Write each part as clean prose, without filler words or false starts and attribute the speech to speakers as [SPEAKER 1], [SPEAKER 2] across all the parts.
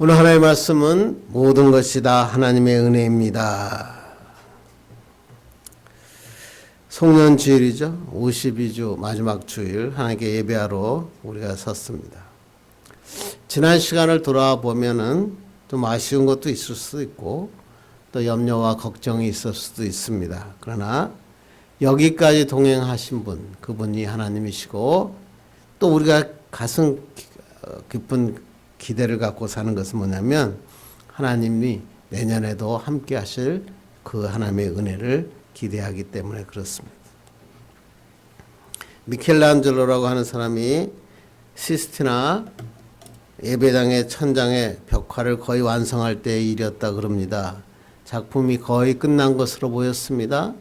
[SPEAKER 1] 오늘 하나님의 말씀은 모든 것이 다 하나님의 은혜입니다. 송년주일이죠. 52주 마지막 주일 하나님께 예배하러 우리가 섰습니다. 지난 시간을 돌아보면은 좀 아쉬운 것도 있을 수도 있고 또 염려와 걱정이 있을 수도 있습니다. 그러나 여기까지 동행하신 분, 그분이 하나님이시고 또 우리가 가슴 깊은 기대를 갖고 사는 것은 뭐냐면 하나님이 내년에도 함께 하실 그 하나님의 은혜를 기대하기 때문에 그렇습니다. 미켈란젤로라고 하는 사람이 시스티나 예배당의 천장의 벽화를 거의 완성할 때에 일이었다 그럽니다. 작품이 거의 끝난 것으로 보였습니다.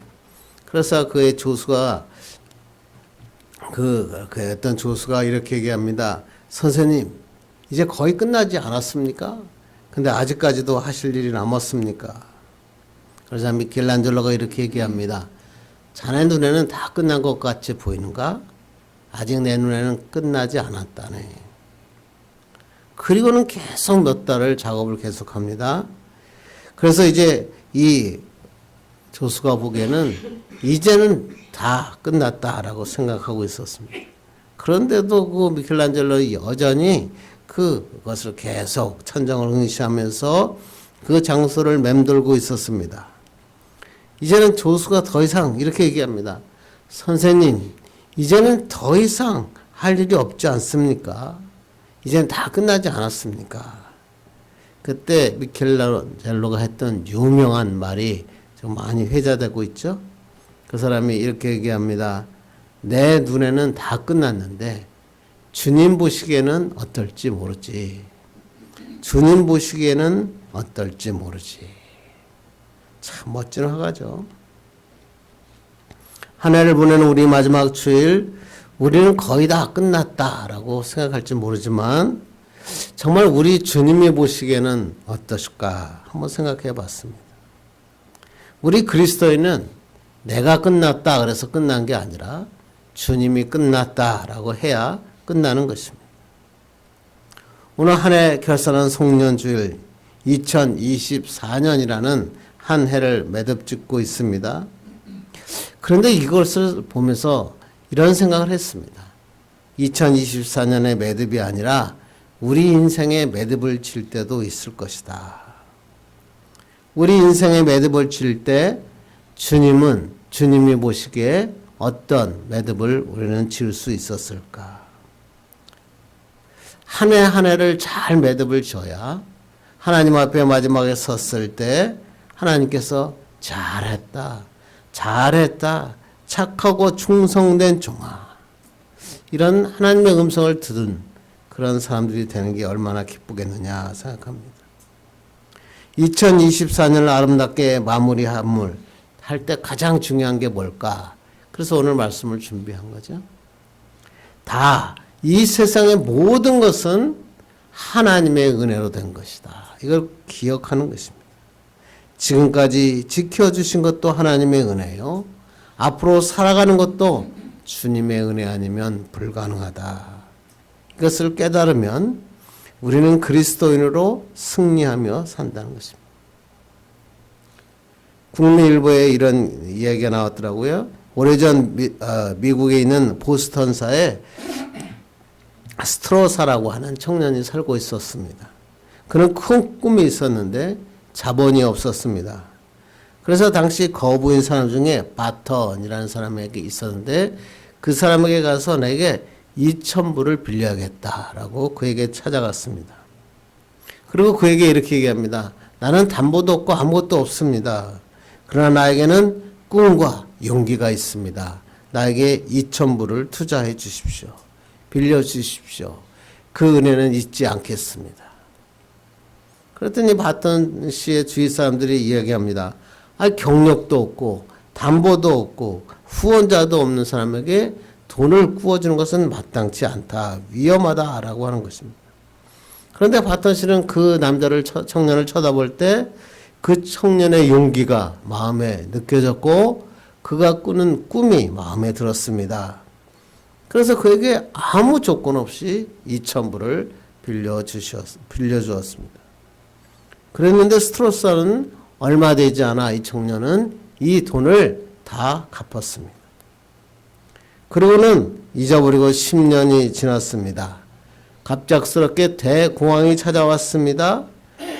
[SPEAKER 1] 그래서 그의 조수가 어떤 조수가 이렇게 얘기합니다. 선생님, 이제 거의 끝나지 않았습니까? 근데 아직까지도 하실 일이 남았습니까? 그래서 미켈란젤로가 이렇게 얘기합니다. 자네 눈에는 다 끝난 것 같이 보이는가? 아직 내 눈에는 끝나지 않았다네. 그리고는 계속 몇 달을 작업을 계속합니다. 그래서 이제 이 조수가 보기에는 이제는 다 끝났다라고 생각하고 있었습니다. 그런데도 그 미켈란젤로 여전히 그것을 계속 천정을 응시하면서 그 장소를 맴돌고 있었습니다. 이제는 조수가 더 이상 이렇게 얘기합니다. 선생님, 이제는 더 이상 할 일이 없지 않습니까? 이제는 다 끝나지 않았습니까? 그때 미켈란젤로가 했던 유명한 말이 좀 많이 회자되고 있죠. 그 사람이 이렇게 얘기합니다. 내 눈에는 다 끝났는데 주님 보시기에는 어떨지 모르지. 주님 보시기에는 어떨지 모르지. 참 멋진 화가죠. 한 해를 보내는 우리 마지막 주일, 우리는 거의 다 끝났다라고 생각할지 모르지만 정말 우리 주님이 보시기에는 어떠실까 한번 생각해 봤습니다. 우리 그리스도인은 내가 끝났다 그래서 끝난 게 아니라 주님이 끝났다라고 해야 끝나는 것입니다. 오늘 한 해 결산한 송년주일 2024년이라는 한 해를 매듭짓고 있습니다. 그런데 이것을 보면서 이런 생각을 했습니다. 2024년의 매듭이 아니라 우리 인생의 매듭을 칠 때도 있을 것이다. 우리 인생의 매듭을 칠 때 주님이 보시기에 어떤 매듭을 우리는 지을 수 있었을까? 한 해 한 해를 잘 매듭을 지어야 하나님 앞에 마지막에 섰을 때 하나님께서 잘했다, 착하고 충성된 종아, 이런 하나님의 음성을 들은 그런 사람들이 되는 게 얼마나 기쁘겠느냐 생각합니다. 2024년을 아름답게 마무리할 때 가장 중요한 게 뭘까? 그래서 오늘 말씀을 준비한 거죠. 이 세상의 모든 것은 하나님의 은혜로 된 것이다. 이걸 기억하는 것입니다. 지금까지 지켜주신 것도 하나님의 은혜요. 앞으로 살아가는 것도 주님의 은혜 아니면 불가능하다. 이것을 깨달으면 우리는 그리스도인으로 승리하며 산다는 것입니다. 국내일보에 이런 이야기가 나왔더라고요. 오래전 미국에 있는 보스턴사에 스트로사라고 하는 청년이 살고 있었습니다. 그는 큰 꿈이 있었는데 자본이 없었습니다. 그래서 당시 거부인 사람 중에 바턴이라는 사람에게 있었는데 그 사람에게 가서 내게 2,000불을 빌려야겠다라고 그에게 찾아갔습니다. 그리고 그에게 이렇게 얘기합니다. 나는 담보도 없고 아무것도 없습니다. 그러나 나에게는 꿈과 용기가 있습니다. 나에게 2,000불을 투자해 주십시오. 빌려주십시오. 그 은혜는 잊지 않겠습니다. 그랬더니 바턴 씨의 주위 사람들이 이야기합니다. 경력도 없고 담보도 없고 후원자도 없는 사람에게 돈을 구워주는 것은 마땅치 않다. 위험하다라고 하는 것입니다. 그런데 바턴 씨는 그 청년을 쳐다볼 때 그 청년의 용기가 마음에 느껴졌고 그가 꾸는 꿈이 마음에 들었습니다. 그래서 그에게 아무 조건 없이 2,000불을 빌려주었습니다. 그랬는데 스트로사는 얼마 되지 않아 이 청년은 이 돈을 다 갚았습니다. 그리고는 잊어버리고 10년이 지났습니다. 갑작스럽게 대공황이 찾아왔습니다.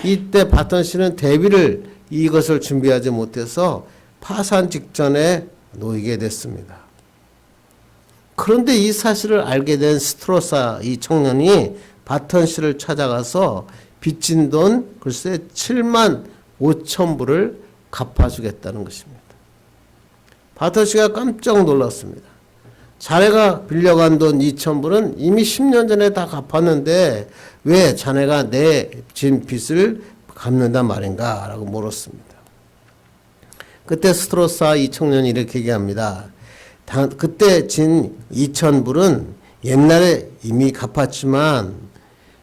[SPEAKER 1] 이때 바턴 씨는 대비를 이것을 준비하지 못해서 파산 직전에 놓이게 됐습니다. 그런데 이 사실을 알게 된 스트로사 이 청년이 바턴 씨를 찾아가서 빚진 돈 글쎄 7만 5천 불을 갚아주겠다는 것입니다. 바턴 씨가 깜짝 놀랐습니다. 자네가 빌려간 돈 2천 불은 이미 10년 전에 다 갚았는데 왜 자네가 내 진 빚을 갚는단 말인가? 라고 물었습니다. 그때 스트로사 이 청년이 이렇게 얘기합니다. 그때 진 2천 불은 옛날에 이미 갚았지만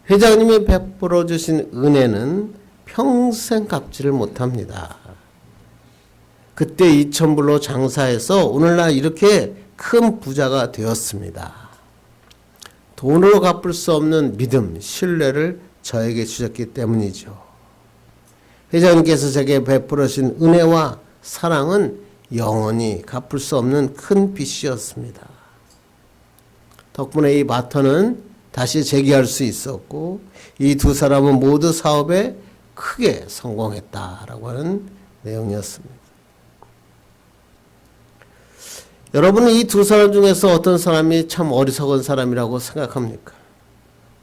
[SPEAKER 1] 회장님이 베풀어 주신 은혜는 평생 갚지를 못합니다. 그때 2천 불로 장사해서 오늘날 이렇게 큰 부자가 되었습니다. 돈으로 갚을 수 없는 믿음, 신뢰를 저에게 주셨기 때문이죠. 회장님께서 제게 베풀어 주신 은혜와 사랑은 영원히 갚을 수 없는 큰 빚이었습니다. 덕분에 이 바턴은 다시 재기할 수 있었고 이 두 사람은 모두 사업에 크게 성공했다라고 하는 내용이었습니다. 여러분은 이 두 사람 중에서 어떤 사람이 참 어리석은 사람이라고 생각합니까?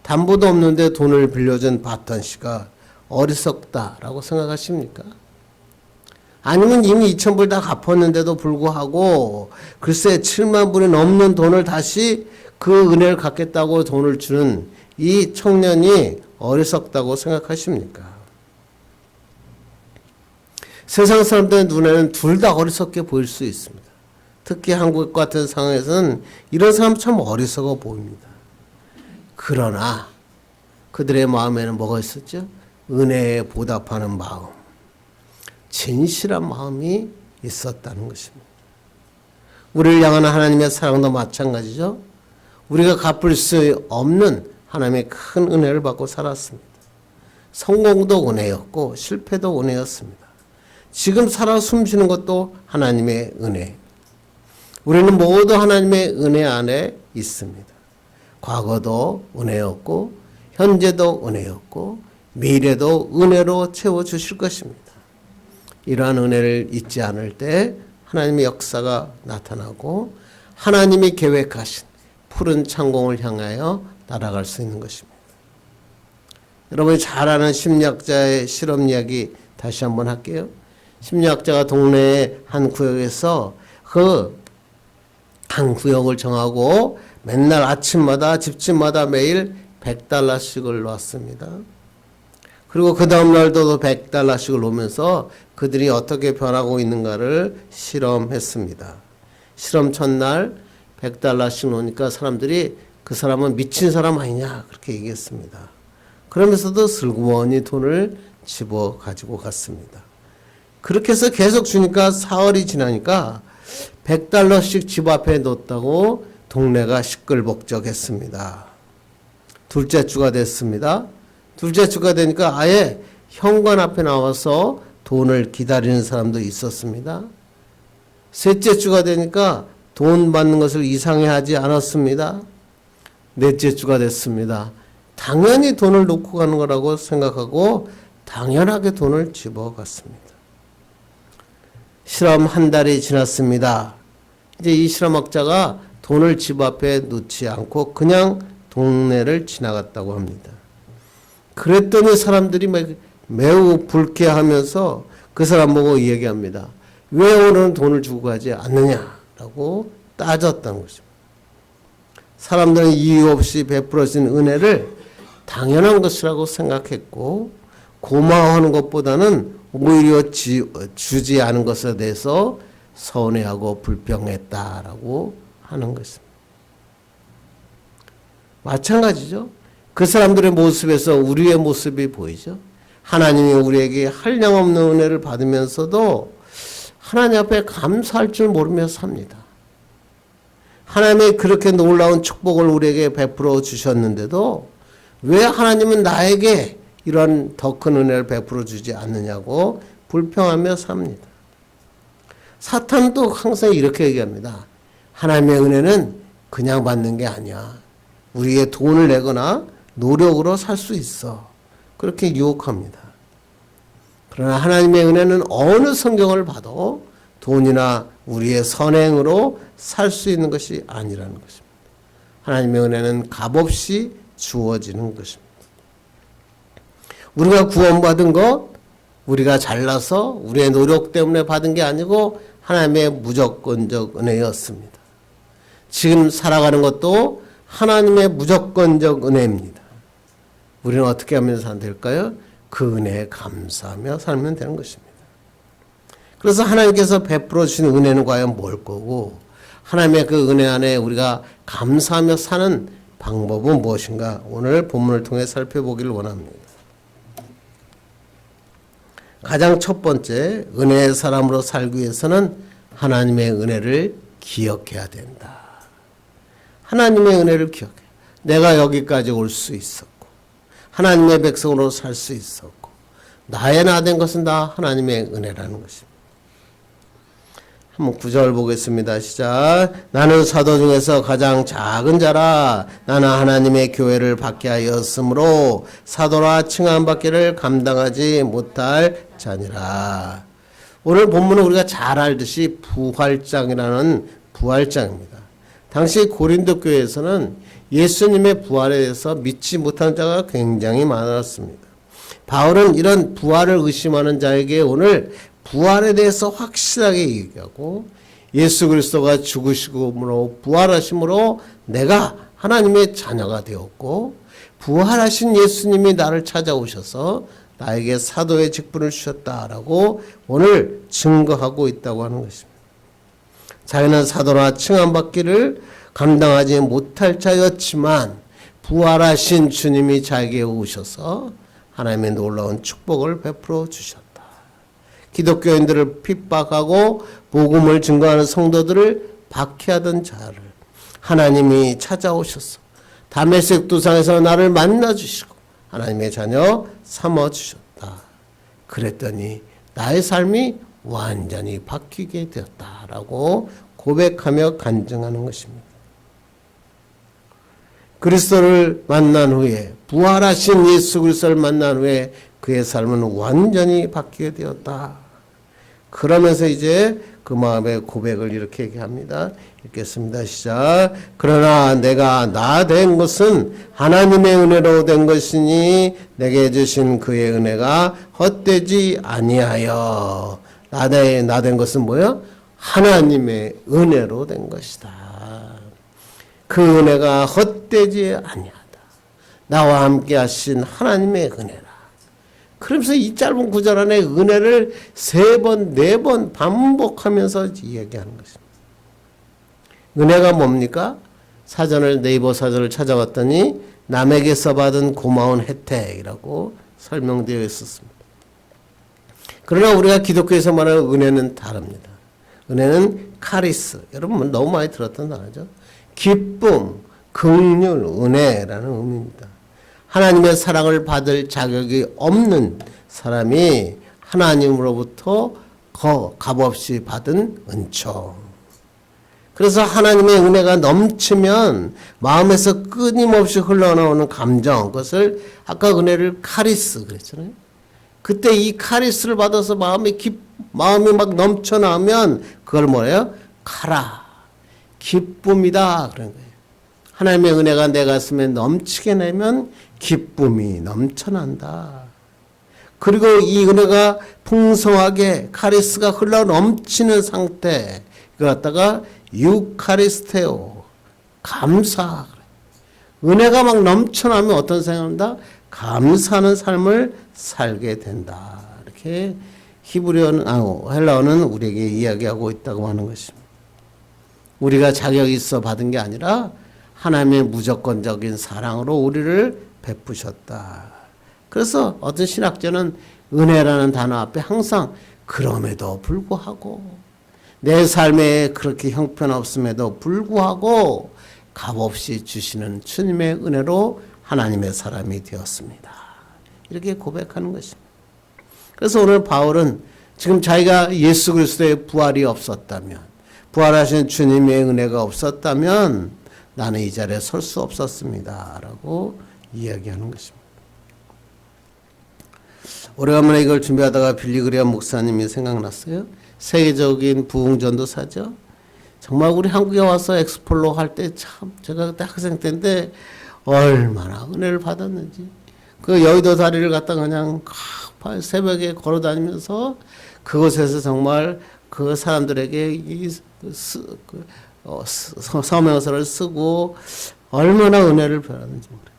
[SPEAKER 1] 담보도 없는데 돈을 빌려준 바턴 씨가 어리석다라고 생각하십니까? 아니면 이미 2천 불 다 갚았는데도 불구하고 글쎄 7만 불이 넘는 돈을 다시 그 은혜를 갚겠다고 돈을 주는 이 청년이 어리석다고 생각하십니까? 세상 사람들의 눈에는 둘 다 어리석게 보일 수 있습니다. 특히 한국 같은 상황에서는 이런 사람 참 어리석어 보입니다. 그러나 그들의 마음에는 뭐가 있었죠? 은혜에 보답하는 마음, 진실한 마음이 있었다는 것입니다. 우리를 향한 하나님의 사랑도 마찬가지죠. 우리가 갚을 수 없는 하나님의 큰 은혜를 받고 살았습니다. 성공도 은혜였고 실패도 은혜였습니다. 지금 살아 숨쉬는 것도 하나님의 은혜. 우리는 모두 하나님의 은혜 안에 있습니다. 과거도 은혜였고 현재도 은혜였고 미래도 은혜로 채워주실 것입니다. 이러한 은혜를 잊지 않을 때 하나님의 역사가 나타나고 하나님이 계획하신 푸른 창공을 향하여 날아갈 수 있는 것입니다. 여러분이 잘 아는 심리학자의 실험 이야기 다시 한번 할게요. 심리학자가 동네의 한 구역에서 그 한 구역을 정하고 맨날 아침마다 집집마다 매일 $100씩을 놓았습니다. 그리고 그 다음 날도 100달러씩을 놓으면서 그들이 어떻게 변하고 있는가를 실험했습니다. 실험 첫날 100달러씩 놓으니까 사람들이 그 사람은 미친 사람 아니냐 그렇게 얘기했습니다. 그러면서도 슬그머니 돈을 집어 가지고 갔습니다. 그렇게 해서 계속 주니까 사흘이 지나니까 100달러씩 집 앞에 놓았다고 동네가 시끌벅적했습니다. 둘째 주가 됐습니다. 둘째 주가 되니까 아예 현관 앞에 나와서 돈을 기다리는 사람도 있었습니다. 셋째 주가 되니까 돈 받는 것을 이상해하지 않았습니다. 넷째 주가 됐습니다. 당연히 돈을 놓고 가는 거라고 생각하고 당연하게 돈을 집어갔습니다. 실험 한 달이 지났습니다. 이제 이 실험학자가 돈을 집 앞에 놓지 않고 그냥 동네를 지나갔다고 합니다. 그랬더니 사람들이 매우 불쾌하면서 그 사람 보고 얘기합니다. 왜 오늘은 돈을 주고 가지 않느냐라고 따졌다는 것입니다. 사람들은 이유 없이 베풀어진 은혜를 당연한 것이라고 생각했고 고마워하는 것보다는 오히려 주지 않은 것에 대해서 서운해하고 불평했다라고 하는 것입니다. 마찬가지죠. 그 사람들의 모습에서 우리의 모습이 보이죠. 하나님이 우리에게 한량없는 은혜를 받으면서도 하나님 앞에 감사할 줄 모르며 삽니다. 하나님의 그렇게 놀라운 축복을 우리에게 베풀어 주셨는데도 왜 하나님은 나에게 이런 더 큰 은혜를 베풀어 주지 않느냐고 불평하며 삽니다. 사탄도 항상 이렇게 얘기합니다. 하나님의 은혜는 그냥 받는 게 아니야. 우리의 돈을 내거나 노력으로 살 수 있어. 그렇게 유혹합니다. 그러나 하나님의 은혜는 어느 성경을 봐도 돈이나 우리의 선행으로 살 수 있는 것이 아니라는 것입니다. 하나님의 은혜는 값없이 주어지는 것입니다. 우리가 구원받은 것, 우리가 잘나서 우리의 노력 때문에 받은 게 아니고 하나님의 무조건적 은혜였습니다. 지금 살아가는 것도 하나님의 무조건적 은혜입니다. 우리는 어떻게 하면 살면 될까요? 그 은혜에 감사하며 살면 되는 것입니다. 그래서 하나님께서 베풀어 주신 은혜는 과연 뭘 거고 하나님의 그 은혜 안에 우리가 감사하며 사는 방법은 무엇인가 오늘 본문을 통해 살펴보기를 원합니다. 가장 첫 번째 은혜의 사람으로 살기 위해서는 하나님의 은혜를 기억해야 된다. 하나님의 은혜를 기억해. 내가 여기까지 올 수 있었고 하나님의 백성으로 살 수 있었고 나의 나 된 것은 다 하나님의 은혜라는 것입니다. 한번 9절 보겠습니다. 시작. 나는 사도 중에서 가장 작은 자라. 나는 하나님의 교회를 받게 하였으므로 사도라 칭함받기를 감당하지 못할 자니라. 오늘 본문은 우리가 잘 알듯이 부활장이라는 부활장입니다. 당시 고린도 교회에서는 예수님의 부활에 대해서 믿지 못한 자가 굉장히 많았습니다. 바울은 이런 부활을 의심하는 자에게 오늘 부활에 대해서 확실하게 얘기하고 예수 그리스도가 죽으시고 부활하심으로 내가 하나님의 자녀가 되었고 부활하신 예수님이 나를 찾아오셔서 나에게 사도의 직분을 주셨다라고 오늘 증거하고 있다고 하는 것입니다. 자기는 사도라 칭함받기를 감당하지 못할 자였지만 부활하신 주님이 자기에게 오셔서 하나님의 놀라운 축복을 베풀어 주셨다. 기독교인들을 핍박하고 복음을 증거하는 성도들을 박해하던 자를 하나님이 찾아오셔서 다메섹 도상에서 나를 만나주시고 하나님의 자녀 삼아주셨다. 그랬더니 나의 삶이 완전히 바뀌게 되었다라고 고백하며 간증하는 것입니다. 그리스도를 만난 후에 부활하신 예수 그리스도를 만난 후에 그의 삶은 완전히 바뀌게 되었다. 그러면서 이제 그 마음의 고백을 이렇게 얘기합니다. 읽겠습니다. 시작. 그러나 내가 나 된 것은 하나님의 은혜로 된 것이니 내게 주신 그의 은혜가 헛되지 아니하여. 나 된 것은 뭐예요? 하나님의 은혜로 된 것이다. 그 은혜가 헛되지 아니하다. 나와 함께 하신 하나님의 은혜라. 그러면서 이 짧은 구절 안에 은혜를 3번, 4번 반복하면서 이야기하는 것입니다. 은혜가 뭡니까? 네이버 사전을 찾아봤더니 남에게서 받은 고마운 혜택이라고 설명되어 있었습니다. 그러나 우리가 기독교에서 말하는 은혜는 다릅니다. 은혜는 카리스. 여러분 너무 많이 들었던 단어죠. 기쁨, 긍휼, 은혜라는 의미입니다. 하나님의 사랑을 받을 자격이 없는 사람이 하나님으로부터 값없이 받은 은총. 그래서 하나님의 은혜가 넘치면 마음에서 끊임없이 흘러나오는 감정, 그것을 아까 은혜를 카리스 그랬잖아요. 그때 이 카리스를 받아서 마음이 막 넘쳐나오면 그걸 뭐예요? 카라, 기쁨이다 그런 거예요. 하나님의 은혜가 내 가슴에 넘치게 내면 기쁨이 넘쳐난다. 그리고 이 은혜가 풍성하게 카리스가 흘러 넘치는 상태, 이걸 갖다가 유카리스테오, 감사. 은혜가 막 넘쳐나면 어떤 생각입니다? 감사하는 삶을 살게 된다. 이렇게 헬라어는 우리에게 이야기하고 있다고 하는 것입니다. 우리가 자격이 있어 받은 게 아니라 하나님의 무조건적인 사랑으로 우리를 베푸셨다. 그래서 어떤 신학자는 은혜라는 단어 앞에 항상 그럼에도 불구하고 내 삶에 그렇게 형편없음에도 불구하고 값없이 주시는 주님의 은혜로 하나님의 사람이 되었습니다. 이렇게 고백하는 것입니다. 그래서 오늘 바울은 지금 자기가 예수 그리스도의 부활이 없었다면, 부활하신 주님의 은혜가 없었다면 나는 이 자리에 설 수 없었습니다 라고 이야기하는 것입니다. 오래간만에 이걸 준비하다가 빌리 그레이엄 목사님이 생각났어요. 세계적인 부흥전도사죠. 정말 우리 한국에 와서 엑스폴로 할 때 참 제가 그때 학생 때인데 얼마나 은혜를 받았는지, 그 여의도 다리를 갖다 그냥 새벽에 걸어 다니면서 그곳에서 정말 그 사람들에게 이 서명서를 쓰고 얼마나 은혜를 받았는지 모르겠어요.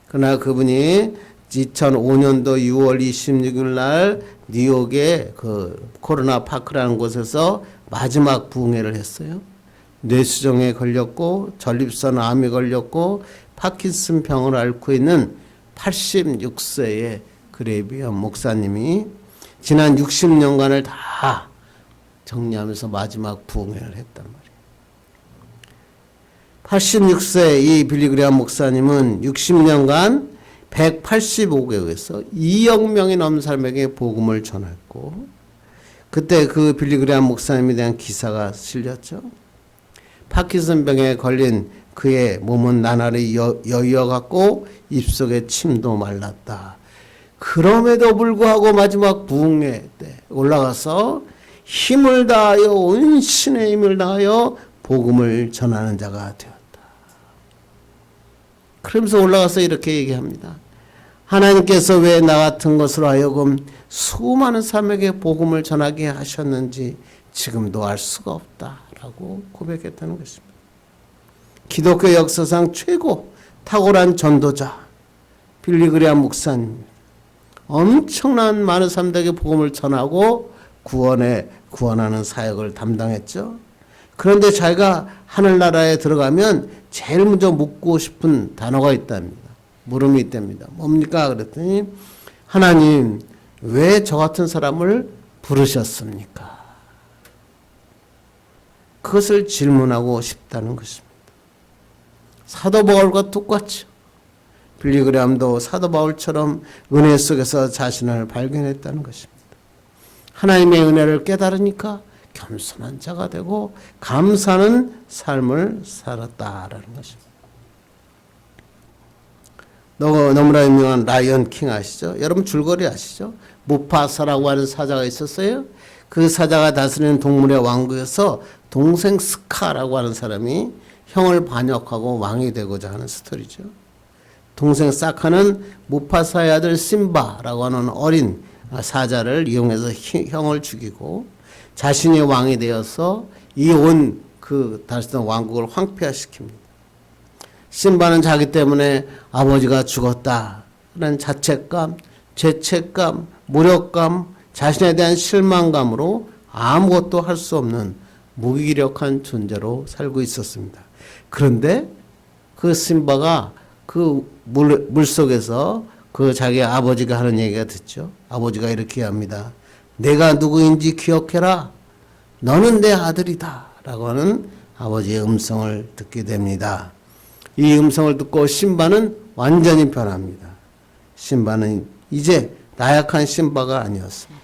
[SPEAKER 1] 그러나 그분이 2005년도 6월 26일 날 뉴욕의 그 코로나 파크라는 곳에서 마지막 부흥회를 했어요. 뇌수종에 걸렸고 전립선 암에 걸렸고 파킨슨 병을 앓고 있는 86세의 그레이엄 목사님이 지난 60년간을 다 정리하면서 마지막 부흥회를 했단 말이에요. 86세 이 빌리 그레이엄 목사님은 60년간 185개국에서 2억 명이 넘는 사람에게 복음을 전했고, 그때 그 빌리 그레이엄 목사님에 대한 기사가 실렸죠. 파킨슨병에 걸린 그의 몸은 나날이 여여갖고 입속에 침도 말랐다. 그럼에도 불구하고 마지막 부흥회 때 올라가서 힘을 다하여 온 신의 힘을 다하여 복음을 전하는 자가 되었다. 그러면서 올라가서 이렇게 얘기합니다. 하나님께서 왜 나 같은 것으로 하여금 수많은 사람에게 복음을 전하게 하셨는지 지금도 알 수가 없다라고 고백했다는 것입니다. 기독교 역사상 최고 탁월한 전도자 빌리 그레이엄 목사님, 엄청난 많은 사람들에게 복음을 전하고 구원하는 사역을 담당했죠. 그런데 자기가 하늘나라에 들어가면 제일 먼저 묻고 싶은 단어가 있답니다. 물음이 있답니다. 뭡니까? 그랬더니 하나님 왜 저 같은 사람을 부르셨습니까? 그것을 질문하고 싶다는 것입니다. 사도 바울과 똑같죠. 빌리 그레이엄도 사도 바울처럼 은혜 속에서 자신을 발견했다는 것입니다. 하나님의 은혜를 깨달으니까 겸손한 자가 되고 감사하는 삶을 살았다라는 것입니다. 너무나 유명한 라이언 킹 아시죠? 여러분 줄거리 아시죠? 무파사라고 하는 사자가 있었어요. 그 사자가 다스리는 동물의 왕국에서 동생 스카라고 하는 사람이 형을 반역하고 왕이 되고자 하는 스토리죠. 동생 사카는 무파사의 아들 심바라고 하는 어린 사자를 이용해서 형을 죽이고 자신이 왕이 되어서 이 온 그 다스리는 왕국을 황폐화시킵니다. 심바는 자기 때문에 아버지가 죽었다라는 자책감, 죄책감, 무력감, 자신에 대한 실망감으로 아무것도 할 수 없는 무기력한 존재로 살고 있었습니다. 그런데 그 심바가 그 물속에서 그 자기 아버지가 하는 얘기가 듣죠. 아버지가 이렇게 합니다. 내가 누구인지 기억해라. 너는 내 아들이다. 라고 하는 아버지의 음성을 듣게 됩니다. 이 음성을 듣고 심바는 완전히 변합니다. 심바는 이제 나약한 심바가 아니었습니다.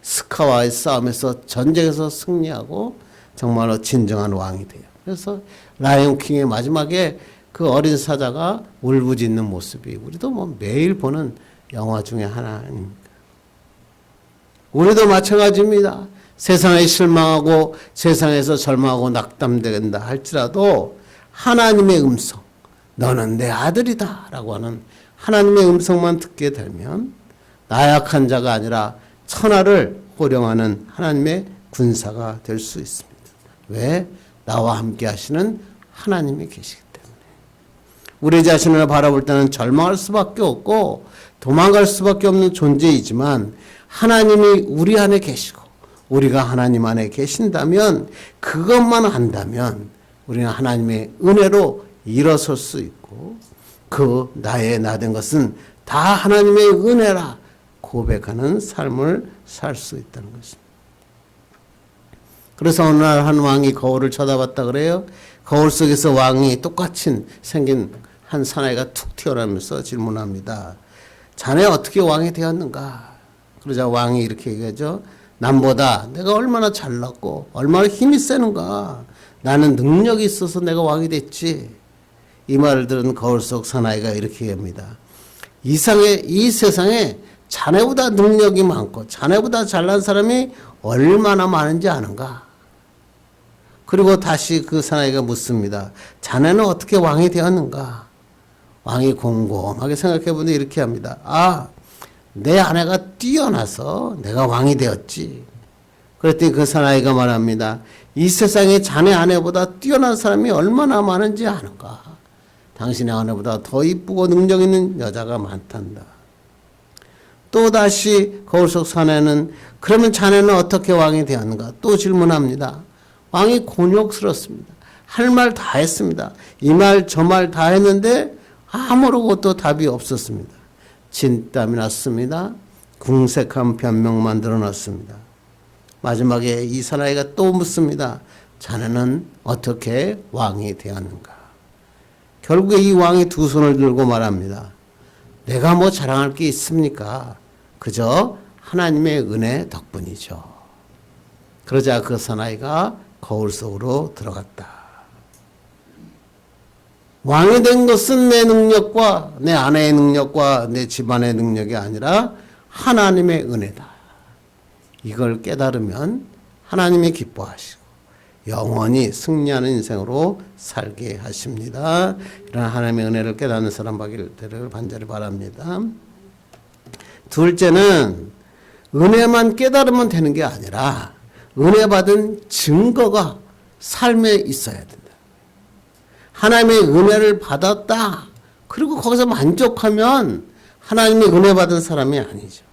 [SPEAKER 1] 스카와의 싸움에서 전쟁에서 승리하고 정말로 진정한 왕이 돼요. 그래서 라이언 킹의 마지막에 그 어린 사자가 울부짖는 모습이 우리도 뭐 매일 보는 영화 중에 하나입니다. 우리도 마찬가지입니다. 세상에 실망하고 세상에서 절망하고 낙담된다 할지라도 하나님의 음성, 너는 내 아들이다 라고 하는 하나님의 음성만 듣게 되면 나약한 자가 아니라 천하를 호령하는 하나님의 군사가 될 수 있습니다. 왜? 나와 함께 하시는 하나님이 계시기 때문에. 우리 자신을 바라볼 때는 절망할 수밖에 없고 도망갈 수밖에 없는 존재이지만 하나님이 우리 안에 계시고 우리가 하나님 안에 계신다면, 그것만 안다면 우리는 하나님의 은혜로 일어설 수 있고 그 나의 나 된 것은 다 하나님의 은혜라 고백하는 삶을 살 수 있다는 것입니다. 그래서 어느 날 한 왕이 거울을 쳐다봤다 그래요. 거울 속에서 왕이 똑같이 생긴 한 사나이가 툭 튀어나오면서 질문합니다. 자네 어떻게 왕이 되었는가? 그러자 왕이 이렇게 얘기하죠. 남보다 내가 얼마나 잘났고 얼마나 힘이 세는가. 나는 능력이 있어서 내가 왕이 됐지. 이 말을 들은 거울 속 사나이가 이렇게 얘기합니다. 이 세상에 자네보다 능력이 많고 자네보다 잘난 사람이 얼마나 많은지 아는가? 그리고 다시 그 사나이가 묻습니다. 자네는 어떻게 왕이 되었는가? 왕이 곰곰하게 생각해보니 이렇게 합니다. 아, 내 아내가 뛰어나서 내가 왕이 되었지. 그랬더니 그 사나이가 말합니다. 이 세상에 자네 아내보다 뛰어난 사람이 얼마나 많은지 아는가? 당신의 아내보다 더 이쁘고 능력 있는 여자가 많단다. 또다시 거울 속 사내는 그러면 자네는 어떻게 왕이 되었는가? 또 질문합니다. 왕이 곤욕스럽습니다. 할 말 다 했습니다. 이 말 저 말 다 했는데 아무것도 답이 없었습니다. 진땀이 났습니다. 궁색한 변명만 드러났습니다. 마지막에 이 사나이가 또 묻습니다. 자네는 어떻게 왕이 되었는가? 결국에 이 왕이 두 손을 들고 말합니다. 내가 뭐 자랑할 게 있습니까? 그저 하나님의 은혜 덕분이죠. 그러자 그 사나이가 거울 속으로 들어갔다. 왕이 된 것은 내 능력과 내 아내의 능력과 내 집안의 능력이 아니라 하나님의 은혜다. 이걸 깨달으면 하나님이 기뻐하시고 영원히 승리하는 인생으로 살게 하십니다. 이런 하나님의 은혜를 깨닫는 사람 되기를 간절히 바랍니다. 둘째는 은혜만 깨달으면 되는 게 아니라 은혜 받은 증거가 삶에 있어야 된다. 하나님의 은혜를 받았다. 그리고 거기서 만족하면 하나님의 은혜 받은 사람이 아니죠.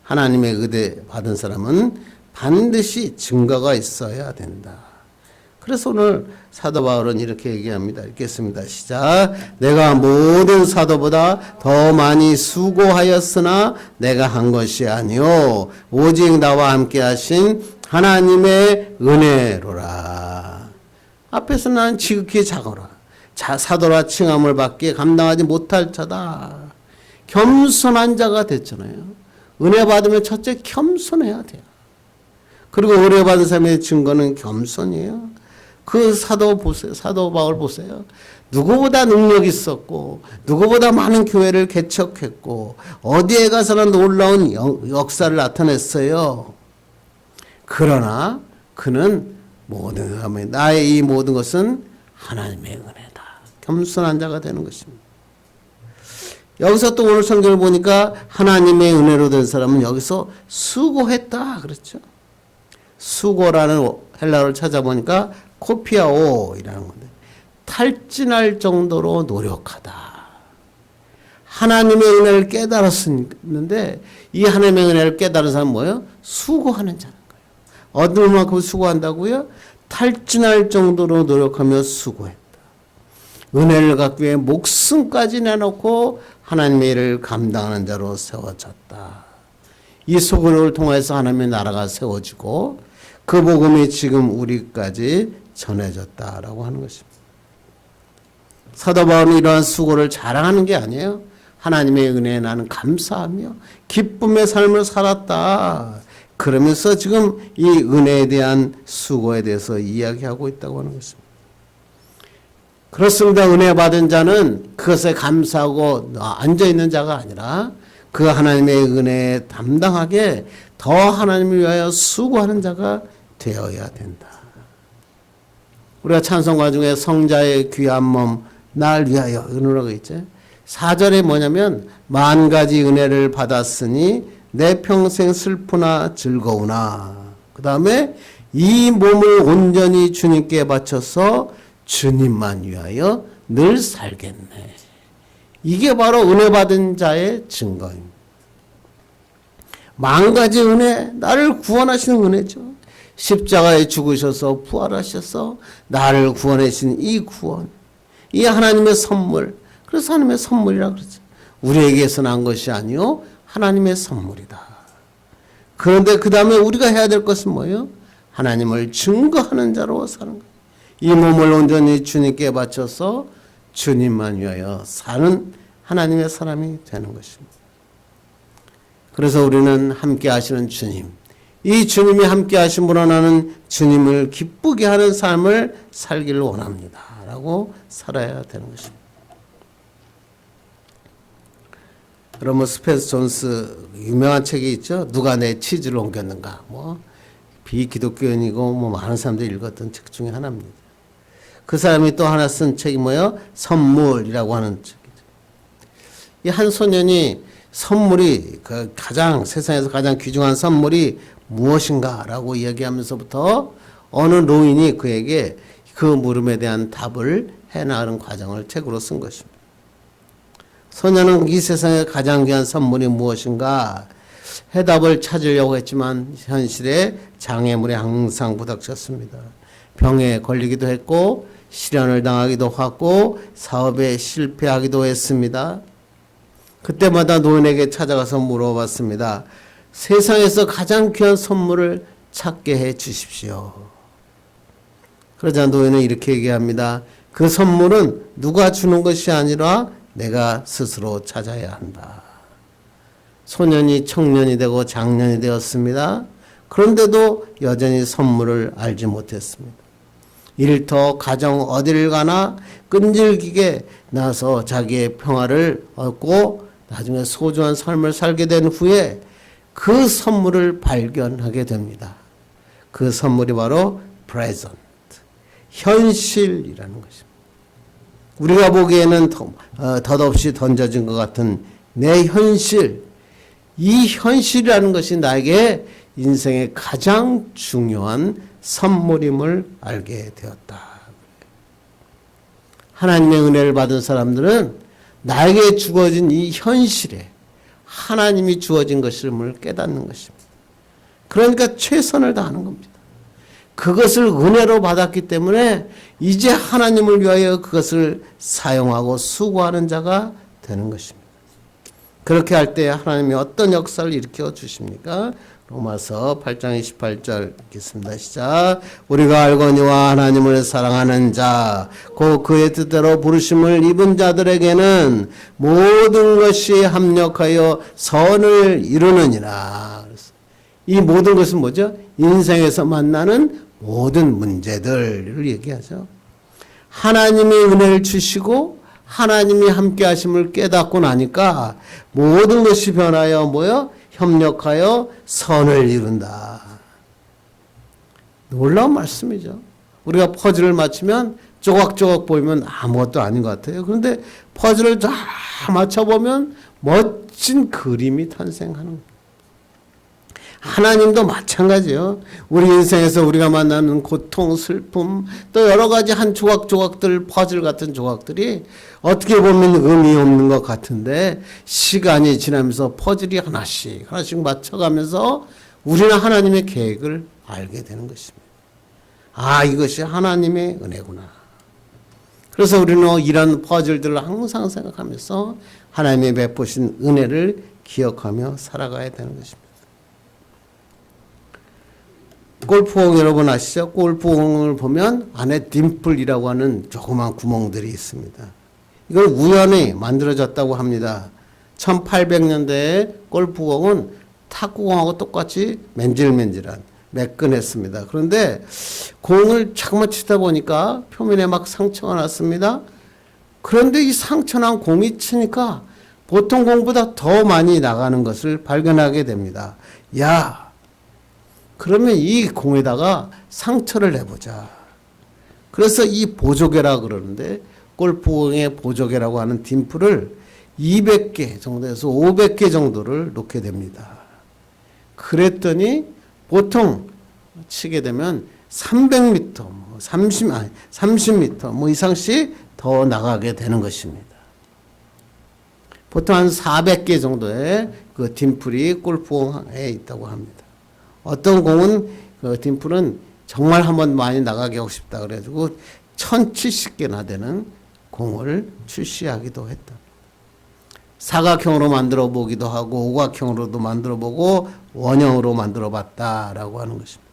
[SPEAKER 1] 하나님의 은혜 받은 사람은 반드시 증거가 있어야 된다. 그래서 오늘 사도 바울은 이렇게 얘기합니다. 읽겠습니다. 시작. 내가 모든 사도보다 더 많이 수고하였으나 내가 한 것이 아니요 오직 나와 함께 하신 하나님의 은혜로라. 앞에서 나는 지극히 작어라. 사도라 칭함을 받기에 감당하지 못할 자다. 겸손한 자가 됐잖아요. 은혜 받으면 첫째 겸손해야 돼요. 그리고 은혜 받은 사람의 증거는 겸손이에요. 그 사도 보세요. 사도 바울 보세요. 누구보다 능력이 있었고 누구보다 많은 교회를 개척했고 어디에 가서는 놀라운 역사를 나타냈어요. 그러나 그는 나의 이 모든 것은 하나님의 은혜다. 겸손한 자가 되는 것입니다. 여기서 또 오늘 성경을 보니까 하나님의 은혜로 된 사람은 여기서 수고했다 그렇죠. 수고라는 헬라어를 찾아보니까 코피아오이라는 건데 탈진할 정도로 노력하다. 하나님의 은혜를 깨달았는데 이 하나님의 은혜를 깨달은 사람은 뭐예요? 수고하는 자는 거예요. 어느 만큼 수고한다고요? 탈진할 정도로 노력하며 수고했다. 은혜를 갖기 위해 목숨까지 내놓고 하나님의 일을 감당하는 자로 세워졌다. 이 수고를 통해서 하나님의 나라가 세워지고 그 복음이 지금 우리까지 전해졌다라고 하는 것입니다. 사도 바울은 이러한 수고를 자랑하는 게 아니에요. 하나님의 은혜에 나는 감사하며 기쁨의 삶을 살았다. 그러면서 지금 이 은혜에 대한 수고에 대해서 이야기하고 있다고 하는 것입니다. 그렇습니다. 은혜 받은 자는 그것에 감사하고 앉아있는 자가 아니라 그 하나님의 은혜에 담당하게 더 하나님을 위하여 수고하는 자가 되어야 된다. 우리가 찬송가 중에 성자의 귀한 몸 날 위하여 은혜라고 있죠. 4절에 뭐냐면 만 가지 은혜를 받았으니 내 평생 슬프나 즐거우나 그 다음에 이 몸을 온전히 주님께 바쳐서 주님만 위하여 늘 살겠네. 이게 바로 은혜 받은 자의 증거입니다. 만 가지 은혜, 나를 구원하시는 은혜죠. 십자가에 죽으셔서 부활하셔서 나를 구원하신 이 구원, 이 하나님의 선물. 그래서 하나님의 선물이라고 그러죠. 우리에게서 난 것이 아니요 하나님의 선물이다. 그런데 그 다음에 우리가 해야 될 것은 뭐예요? 하나님을 증거하는 자로 사는 거예요. 이 몸을 온전히 주님께 바쳐서 주님만 위하여 사는 하나님의 사람이 되는 것입니다. 그래서 우리는 함께 하시는 주님, 이 주님이 함께 하심으로 나는 주님을 기쁘게 하는 삶을 살기를 원합니다 라고 살아야 되는 것입니다. 여러분 스펜서 존스 유명한 책이 있죠. 누가 내 치즈를 옮겼는가. 뭐 비기독교인이고 뭐 많은 사람들이 읽었던 책 중에 하나입니다. 그 사람이 또 하나 쓴 책이 뭐예요? 선물이라고 하는 책이죠. 이 한 소년이 선물이 그 가장 세상에서 가장 귀중한 선물이 무엇인가라고 이야기하면서부터 어느 노인이 그에게 그 물음에 대한 답을 해나가는 과정을 책으로 쓴 것입니다. 소년은 이 세상에 가장 귀한 선물이 무엇인가 해답을 찾으려고 했지만 현실에 장애물에 항상 부닥쳤습니다. 병에 걸리기도 했고 실연을 당하기도 하고 사업에 실패하기도 했습니다. 그때마다 노인에게 찾아가서 물어봤습니다. 세상에서 가장 귀한 선물을 찾게 해 주십시오. 그러자 노인은 이렇게 얘기합니다. 그 선물은 누가 주는 것이 아니라 내가 스스로 찾아야 한다. 소년이 청년이 되고 장년이 되었습니다. 그런데도 여전히 선물을 알지 못했습니다. 일터 가정 어디를 가나 끈질기게 나서 자기의 평화를 얻고 나중에 소중한 삶을 살게 된 후에 그 선물을 발견하게 됩니다. 그 선물이 바로 present, 현실이라는 것입니다. 우리가 보기에는 덧없이 던져진 것 같은 내 현실, 이 현실이라는 것이 나에게 인생의 가장 중요한 선물임을 알게 되었다. 하나님의 은혜를 받은 사람들은 나에게 주어진 이 현실에 하나님이 주어진 것임을 깨닫는 것입니다. 그러니까 최선을 다하는 겁니다. 그것을 은혜로 받았기 때문에 이제 하나님을 위하여 그것을 사용하고 수고하는 자가 되는 것입니다. 그렇게 할 때 하나님이 어떤 역사를 일으켜 주십니까? 로마서 8장 28절 읽겠습니다. 시작. 우리가 알거니와 하나님을 사랑하는 자, 곧 그의 뜻대로 부르심을 입은 자들에게는 모든 것이 합력하여 선을 이루느니라. 이 모든 것은 뭐죠? 인생에서 만나는 모든 문제들을 얘기하죠. 하나님이 은혜를 주시고 하나님이 함께 하심을 깨닫고 나니까 모든 것이 변하여 뭐요? 협력하여 선을 이룬다. 놀라운 말씀이죠. 우리가 퍼즐을 맞추면 조각조각 보이면 아무것도 아닌 것 같아요. 그런데 퍼즐을 다 맞춰보면 멋진 그림이 탄생하는 거예요. 하나님도 마찬가지예요. 우리 인생에서 우리가 만나는 고통, 슬픔, 또 여러 가지 한 조각조각들, 퍼즐 같은 조각들이 어떻게 보면 의미 없는 것 같은데 시간이 지나면서 퍼즐이 하나씩 맞춰가면서 우리는 하나님의 계획을 알게 되는 것입니다. 아, 이것이 하나님의 은혜구나. 그래서 우리는 이런 퍼즐들을 항상 생각하면서 하나님의 베푸신 은혜를 기억하며 살아가야 되는 것입니다. 골프공 여러분 아시죠? 골프공을 보면 안에 딤플이라고 하는 조그만 구멍들이 있습니다. 이걸 우연히 만들어졌다고 합니다. 1800년대에 골프공은 탁구공하고 똑같이 맨질맨질한 매끈했습니다. 그런데 공을 자꾸만 치다 보니까 표면에 막 상처가 났습니다. 그런데 이 상처난 공이 치니까 보통 공보다 더 많이 나가는 것을 발견하게 됩니다. 야, 그러면 이 공에다가 상처를 내보자. 그래서 이 보조개라 그러는데 골프공의 보조개라고 하는 딤플을 200개 정도에서 500개 정도를 놓게 됩니다. 그랬더니 보통 치게 되면 300m, 30m 이상씩 더 나가게 되는 것입니다. 보통 한 400개 정도의 그 딤플이 골프공에 있다고 합니다. 어떤 공은 그 딤플은 정말 한번 많이 나가게 하고 싶다 그래가지고 1070개나 되는 공을 출시하기도 했다. 사각형으로 만들어 보기도 하고 오각형으로도 만들어 보고 원형으로 만들어 봤다라고 하는 것입니다.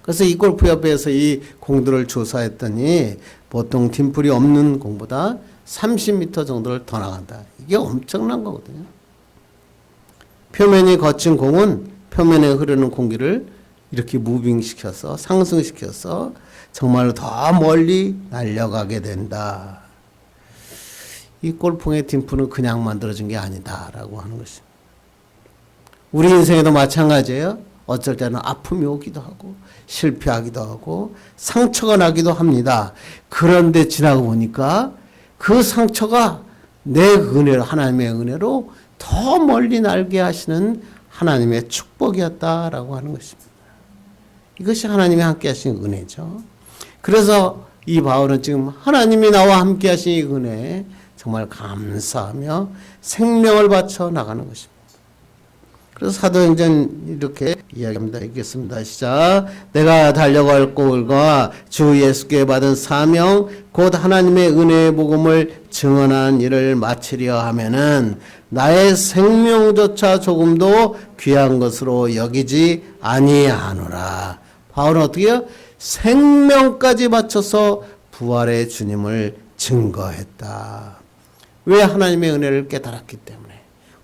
[SPEAKER 1] 그래서 이 골프협회에서 이 공들을 조사했더니 보통 딤플이 없는 공보다 30m 정도를 더 나간다. 이게 엄청난 거거든요. 표면이 거친 공은 표면에 흐르는 공기를 이렇게 무빙시켜서 상승시켜서 정말로 더 멀리 날려가게 된다. 이 골풍의 딤프는 그냥 만들어진 게 아니다라고 하는 것입니다. 우리 인생에도 마찬가지예요. 어쩔 때는 아픔이 오기도 하고 실패하기도 하고 상처가 나기도 합니다. 그런데 지나고 보니까 그 상처가 내 은혜로, 하나님의 은혜로 더 멀리 날게 하시는 하나님의 축복이었다라고 하는 것입니다. 이것이 하나님이 함께 하신 은혜죠. 그래서 이 바울은 지금 하나님이 나와 함께 하신 이 은혜에 정말 감사하며 생명을 바쳐 나가는 것입니다. 그래서 사도행전 이렇게 이야기합니다. 읽겠습니다. 시작. 내가 달려갈 골과 주 예수께 받은 사명 곧 하나님의 은혜의 복음을 증언한 일을 마치려 하면은 나의 생명조차 조금도 귀한 것으로 여기지 아니하노라. 바울은 어떻게 해요? 생명까지 바쳐서 부활의 주님을 증거했다. 왜? 하나님의 은혜를 깨달았기 때문에.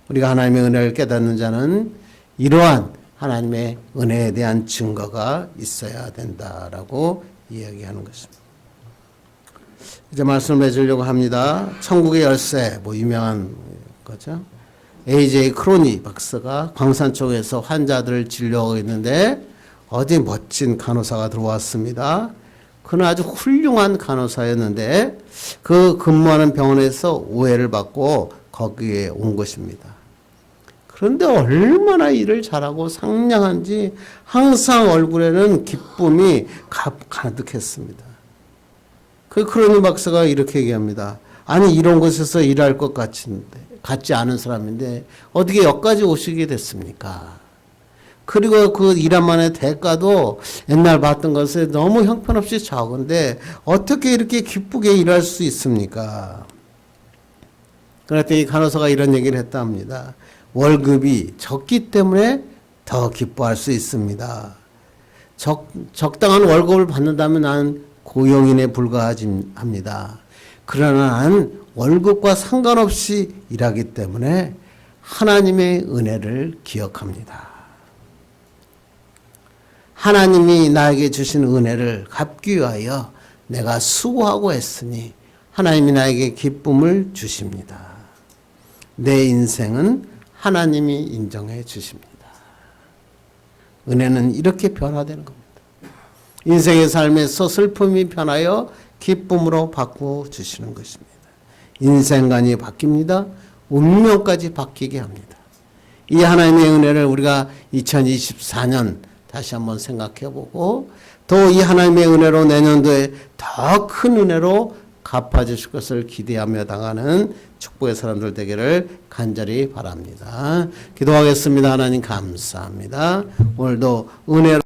[SPEAKER 1] 우리가 하나님의 은혜를 깨닫는 자는 이러한 하나님의 은혜에 대한 증거가 있어야 된다라고 이야기하는 것입니다. 이제 말씀을 맺으려고 합니다. 천국의 열쇠, 유명한 거죠. A.J. 크로니 박사가 광산 쪽에서 환자들을 진료하고 있는데 어디 멋진 간호사가 들어왔습니다. 그는 아주 훌륭한 간호사였는데 그 근무하는 병원에서 오해를 받고 거기에 온 것입니다. 그런데 얼마나 일을 잘하고 상냥한지 항상 얼굴에는 기쁨이 가득했습니다. 그 크로니 박사가 이렇게 얘기합니다. 아니 이런 곳에서 일할 것 같지 않은 사람인데 어떻게 여기까지 오시게 됐습니까? 그리고 그 일한 만의 대가도 옛날 봤던 것에 너무 형편없이 적은데 어떻게 이렇게 기쁘게 일할 수 있습니까? 그랬더니 간호사가 이런 얘기를 했다 합니다. 월급이 적기 때문에 더 기뻐할 수 있습니다. 적당한 월급을 받는다면 나는 고용인에 불과합니다. 그러나 나는 월급과 상관없이 일하기 때문에 하나님의 은혜를 기억합니다. 하나님이 나에게 주신 은혜를 갚기 위하여 내가 수고하고 했으니 하나님이 나에게 기쁨을 주십니다. 내 인생은 하나님이 인정해 주십니다. 은혜는 이렇게 변화되는 겁니다. 인생의 삶에서 슬픔이 변하여 기쁨으로 바꾸어 주시는 것입니다. 인생관이 바뀝니다. 운명까지 바뀌게 합니다. 이 하나님의 은혜를 우리가 2024년 다시 한번 생각해보고 또 이 하나님의 은혜로 내년도에 더 큰 은혜로 갚아주실 것을 기대하며 당하는 축복의 사람들 되기를 간절히 바랍니다. 기도하겠습니다. 하나님 감사합니다. 오늘도 은혜로